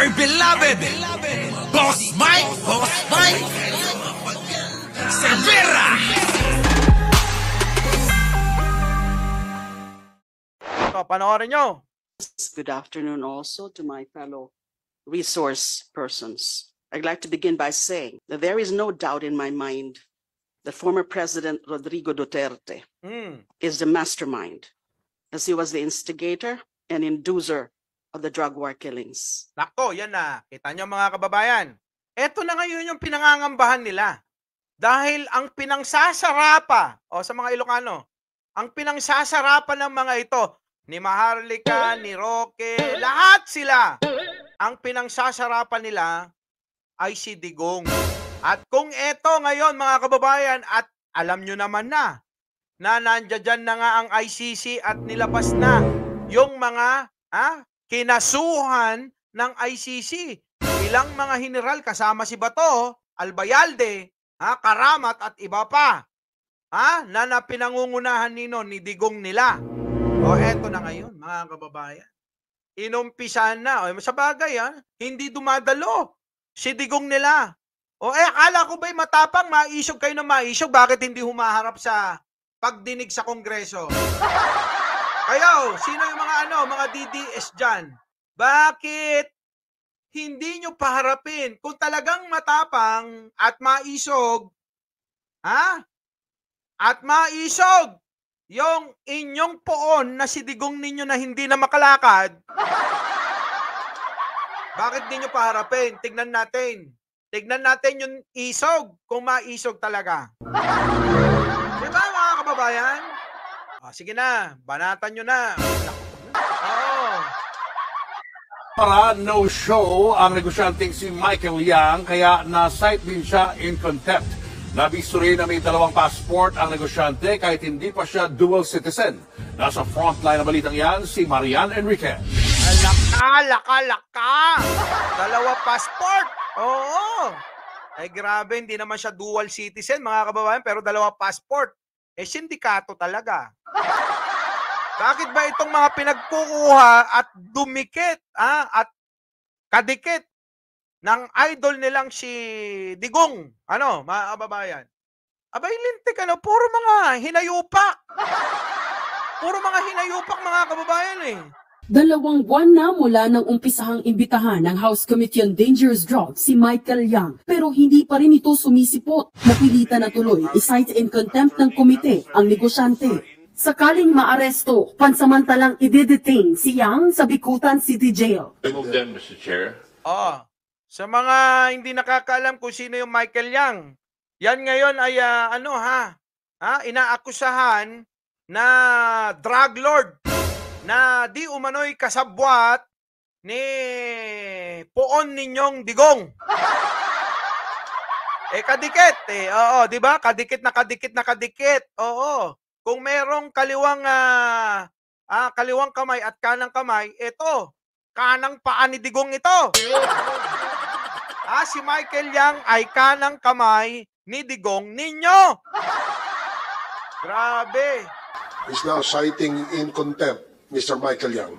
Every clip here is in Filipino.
my beloved Boss Mike Cervera. So, panoorin nyo. Good afternoon also to my fellow resource persons. I'd like to begin by saying that there is no doubt in my mind that former President Rodrigo Duterte is the mastermind, as he was the instigator and inducer of the drug war killings. Nako, yan na. Kita nyo mga kababayan. Ito na ngayon yung pinangangambahan nila. Dahil ang pinangsasarapa, sa mga Ilocano, ang pinangsasarapan ng mga ito, ni Maharlika, ni Roque, lahat sila, ang pinangsasarapan nila ay si Digong. At kung ito ngayon mga kababayan, at alam nyo naman na nandiyan na nga ang ICC at nilabas na yung mga kinasuhan ng ICC. Ilang mga general kasama si Bato, Albayalde, Karamat at iba pa, na pinangungunahan ni Digong nila. Eto na ngayon mga kababayan. Inumpisahan na. Sa bagay, hindi dumadalo si Digong nila. Akala ko ba'y matapang, maisog kayo na maisog, bakit hindi humaharap sa pagdinig sa Kongreso? Kayo, sino yung mga DDS dyan? Bakit hindi nyo paharapin? Kung talagang matapang at maisog, at maisog yung inyong poon na si Digong ninyo na hindi na makalakad, bakit di nyo paharapin? Tignan natin. Tignan natin yung isog, kung maisog talaga. Diba mga kababayan? Sige na, banatan nyo na. Para no show ang negosyanteng si Michael Yang, kaya na-cite din siya in contempt. Nabisto rin na may 2 passport ang negosyante kahit hindi pa siya dual citizen. Nasa frontline na balitang yan si Marian Enriquez. Laka! 2 passport! Oo! Grabe, hindi naman siya dual citizen mga kababayan, pero 2 passport. Sindikato talaga. Bakit ba itong mga pinagkukuha at dumikit, at kadikit ng idol nilang si Digong, mga kababayan? Abay, lintik, puro mga hinayupak. Puro mga hinayupak, mga kababayan, 2 buwan na mula nang umpisahang imbitahan ng House Committee on Dangerous Drugs si Michael Yang, pero hindi pa rin ito sumisipot. Napilitan na tuloy i-cite in contempt ng komite ang negosyante. Sakaling maaresto, pansamantalang i-detain si Yang sa Bicutan City Jail. Remove them, Mr. Chair. Sa mga hindi nakakaalam kung sino yung Michael Yang, yan ngayon ay inaakusahan na drug lord na di umano'y kasabwat ni poon ninyong Digong. Kadikit di ba? Kadikit na kadikit. Oo. Kung merong kaliwang kamay at kanang kamay, ito, kanang paa ni Digong ito. Si Michael Yang ay kanang kamay ni Digong ninyo. Grabe. Is now citing in contempt Mr. Michael Yang.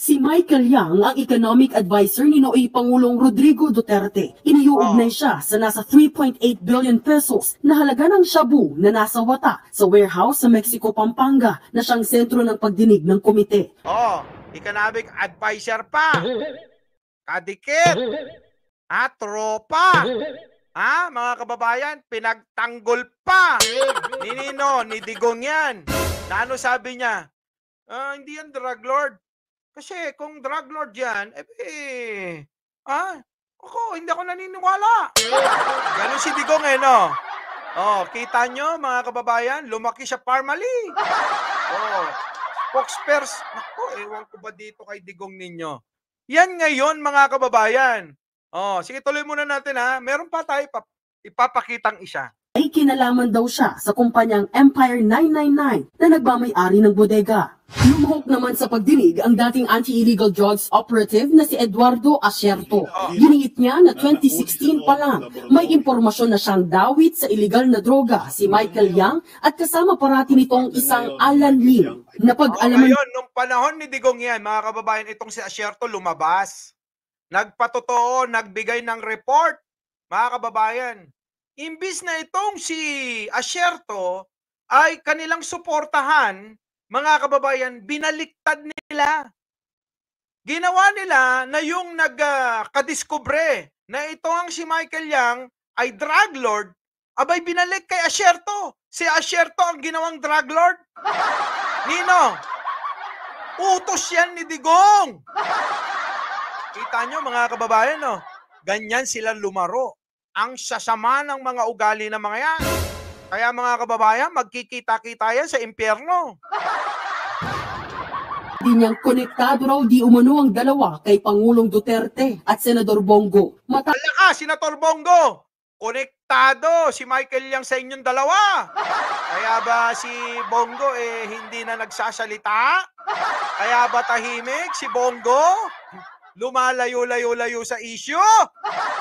Si Michael Yang ang economic advisor ni Noong Pangulong Rodrigo Duterte. Iniuugnay siya sa nasa 3.8 billion pesos na halaga ng shabu na nasa wata sa warehouse sa Mexico, Pampanga na siyang sentro ng pagdinig ng komite. Economic advisor pa. Kadikit. Tropa. Mga kababayan, pinagtanggol pa ni Digong yan. Na sabi niya? Hindi yan drug lord. Kasi kung drug lord yan, hindi ako naniniwala. Ganun si Digong kita nyo mga kababayan, lumaki siya formally. Spokesperson. Naku, ewan ko ba dito kay Digong ninyo. Yan ngayon mga kababayan. Sige, tuloy muna natin Meron pa tayo ipapakitang isa. ay kinalaman daw siya sa kumpanyang Empire 999 na nagmamay-ari ng bodega. Lumahok naman sa pagdinig ang dating anti-illegal drugs operative na si Eduardo Asierto. Giningit niya na 2016 pa lang may impormasyon na siyang dawit sa illegal na droga si Michael Yang at kasama parati nitong isang Alan Lim. Napag-alaman Ngayon, nung panahon ni Digong yan, mga kababayan, itong si Asierto lumabas. Nagpatotoo, nagbigay ng report, mga kababayan. Imbis na itong si Asierto ay kanilang suportahan, mga kababayan, binaliktad nila. Ginawa nila na yung nagkadiskubre na ito ang si Michael Yang ay drug lord, abay binalik kay Asierto. Si Asierto ang ginawang drug lord. Nino, utos yan ni Digong. Kita nyo, mga kababayan, no? Ganyan sila lumaro. Ang sasama ng mga ugali ng mga yan. Kaya mga kababayan, magkikita-kita yan sa impyerno. din niyang konektado raw di umano ang dalawa kay Pangulong Duterte at Senador Bongo. Ala ka, Senator Bongo! Konektado si Michael Yang sa inyong dalawa. Kaya ba si Bongo hindi na nagsasalita? Kaya ba tahimik si Bongo? Lumalayo-layo-layo sa issue?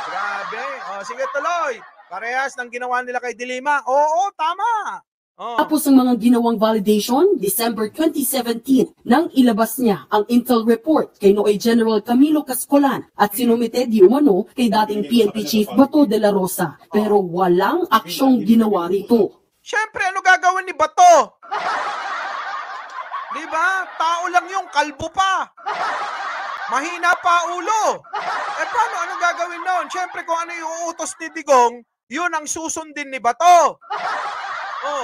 Grabe. O, sige, tuloy. Parehas ng ginawa nila kay Dilima. Oo, tama. Tapos ang mga ginawang validation, December 2017, nang ilabas niya ang intel report kay Noe General Camilo Cascolan at sinumite di umano kay dating PNP Chief Bato de la Rosa. Pero walang aksyong ginawa rito. Siyempre, ano gagawin ni Bato? Diba? Tao lang yung kalbo pa. Mahina pa ulo. Paano? Ano gagawin noon? Siyempre, kung ano yung utos ni Digong, yun ang susundin ni Bato.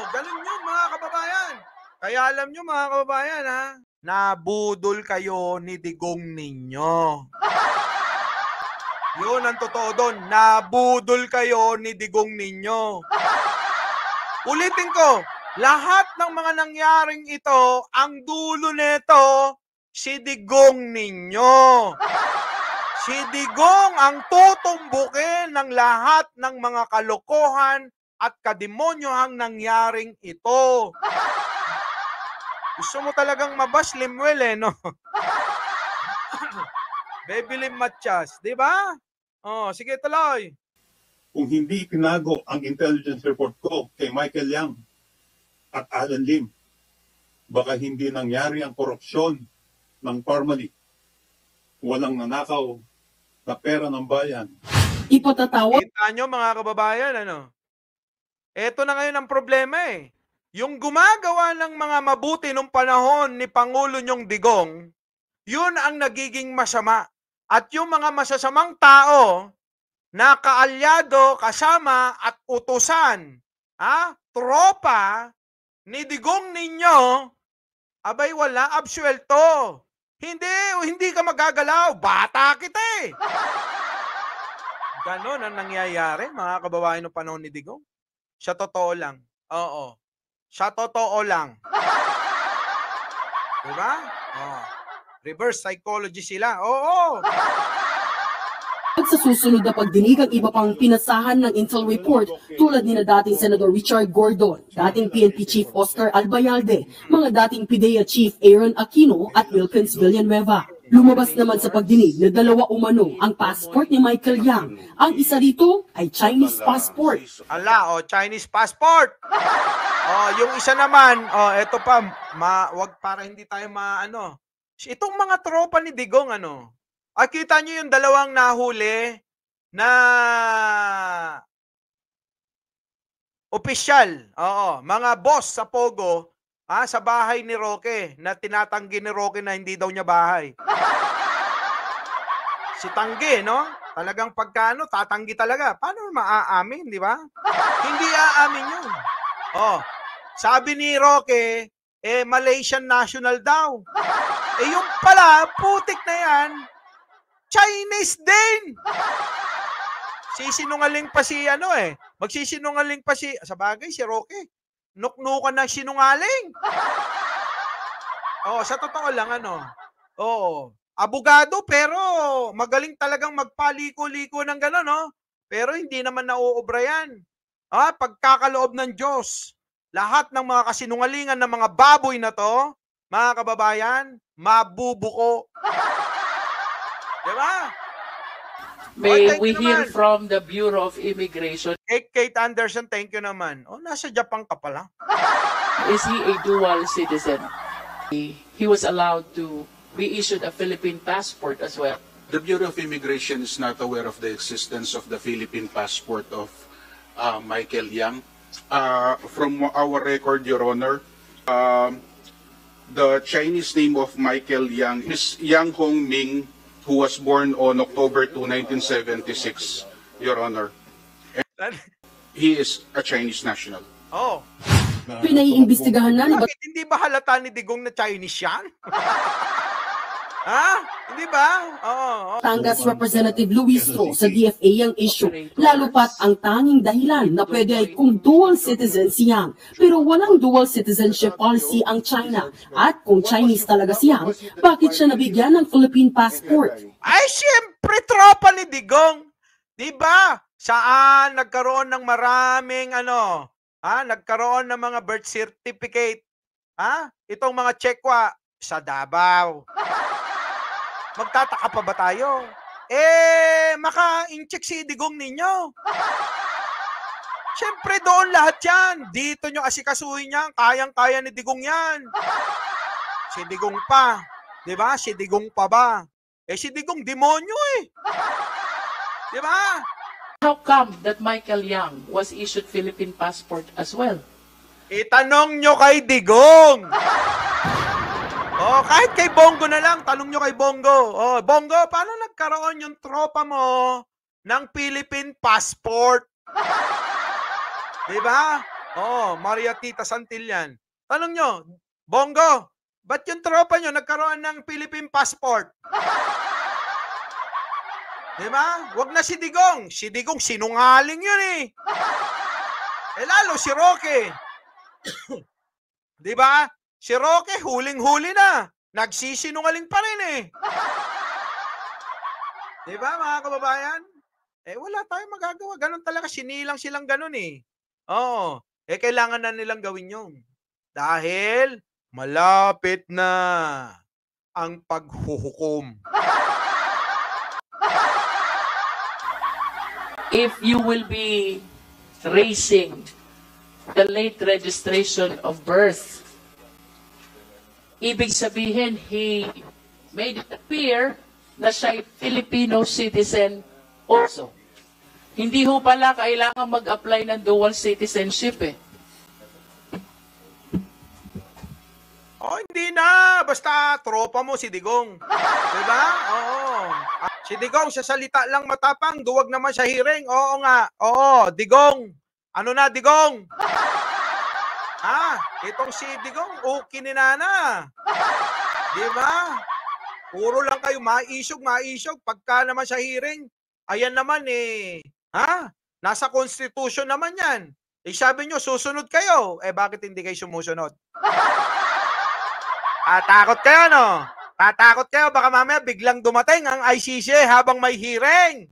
Ganun yun, mga kababayan. Kaya alam nyo, mga kababayan, ha? Nabudol kayo ni Digong ninyo. Yun ang totoo doon. Nabudol kayo ni Digong ninyo. Ulitin ko, lahat ng mga nangyaring ito, ang dulo nito, si Digong ninyo. Si Digong ang tutumbukin ng lahat ng mga kalokohan at kademonyohang nangyaring ito. Gusto mo talagang mabas, Limuel, no? Baby Lim Matias, di ba? Sige, tuloy. Kung hindi ipinago ang intelligence report ko kay Michael Yang at Alan Lim, baka hindi nangyari ang korupsyon ng Parmali. Walang nanakaw na pera ng bayan. Ipatatawa. Kita nyo, mga kababayan, ano? Ito na ngayon ang problema Yung gumagawa ng mga mabuti nung panahon ni Pangulo nyong Digong, yun ang nagiging masama. At yung mga masasamang tao na kaalyado, kasama at utusan, tropa ni Digong ninyo, abay wala absuelto. Hindi ka magagalaw. Bata kita Ganon ang nangyayari, mga kababayan ng panahon ni Digong. Sa totoo lang. Oo. Sa totoo lang. Diba? Reverse psychology sila. Oo. At sa susunod na pagdinig ang iba pang pinasahan ng intel report tulad ni na dating Senador Richard Gordon, dating PNP Chief Oscar Albayalde, mga dating PIDEA Chief Aaron Aquino at Wilkins Villanueva. Lumabas naman sa pagdinig na dalawa umano ang passport ni Michael Yang. Ang isa rito ay Chinese passport. Chinese passport. Yung isa naman, eto pa, wag para hindi tayo maano. Itong mga tropa ni Digong, kita nyo yung dalawang nahuli na opisyal, mga boss sa Pogo, sa bahay ni Roque, na tinatanggi ni Roque na hindi daw niya bahay. Si Tanggi, no? Talagang pagkano, tatanggi talaga. Paano maaamin, di ba? Hindi aamin yun. Sabi ni Roque, Malaysian national daw. Yung pala, putik na yan, Chinese din! Sisinungaling pa si magsisinungaling pa si, sa bagay, si Roque. Nuknukan na sinungaling. Sa totoo lang, abogado, pero magaling talagang magpaliko-liko ng gano'n, Pero hindi naman nauubra yan. Pagkakaloob ng Diyos, lahat ng mga kasinungalingan ng mga baboy na to, mga kababayan, mabubuko. Diba? May thank we you hear naman. from the Bureau of Immigration, Kate Anderson, thank you naman. Nasa Japan ka pala. is he a dual citizen? He was allowed to be issued a Philippine passport as well. The Bureau of Immigration is not aware of the existence of the Philippine passport of Michael Yang. From our record, Your Honor, the Chinese name of Michael Yang is Yang Hongming, who was born on October 2, 1976, Your Honor. And he is a Chinese national. Oh. Pinaiimbestigahan na ni Bakit hindi ba halata ni Digong na Chinese yan? Hindi ba? Batangas Representative Luis Ro sa DFA ang issue, lalo pat ang tanging dahilan na pwede ay kung dual citizen si Yang, pero walang dual citizenship policy ang China. At kung Chinese talaga si Yang, bakit siya nabigyan ng Philippine passport? Ay, siyempre, tropa ni Digong. Diba? Saan nagkaroon ng maraming nagkaroon ng mga birth certificate. Itong mga Chekwa sa Davao. Magtataka pa ba tayo? Maka-incheck si Digong ninyo. Siyempre doon lahat yan. Dito nyo asikasuhin yan. Kayang-kaya ni Digong yan. Si Digong pa. Diba? Si Digong pa ba? Si Digong demonyo Diba? How come that Michael Yang was issued Philippine passport as well? Itanong nyo kay Digong. Kahit kay Bongo na lang, tanong nyo kay Bongo. Bongo, paano nagkaroon yung tropa mo ng Philippine passport? Diba? Maria Tita Santillan. Tanong nyo, Bongo, ba't yung tropa nyo nagkaroon ng Philippine passport? Diba? Wag na si Digong. Si Digong, sinungaling yun lalo si Roque. Diba? Si Roque, huling-huli na. Nagsisinungaling pa rin Diba, mga kababayan? Wala tayong magagawa. Ganun talaga. Sinilang silang ganun Oo. Kailangan na nilang gawin yun. Dahil malapit na ang paghuhukom. If you will be raising the late registration of birth, ibig sabihin, he made it appear na siya ay Filipino citizen also. Hindi ho pala kailangan mag-apply ng dual citizenship Hindi na. Basta tropa mo si Digong. Diba? Oo. Si Digong, sa salita lang matapang, duwag naman sa hearing. Oo nga. Oo, Digong. Ano na, Digong? Itong si Digong, okay ni Nana. Diba? Puro lang kayo, maisyog. Pagka naman sa hearing, ayan naman nasa Constitution naman yan. Sabi nyo, susunod kayo. Bakit hindi kayo sumusunod? Tatakot kayo, no? Tatakot kayo, baka mamaya biglang dumating ang ICC habang may hearing.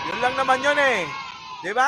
Yun lang naman yun Diba?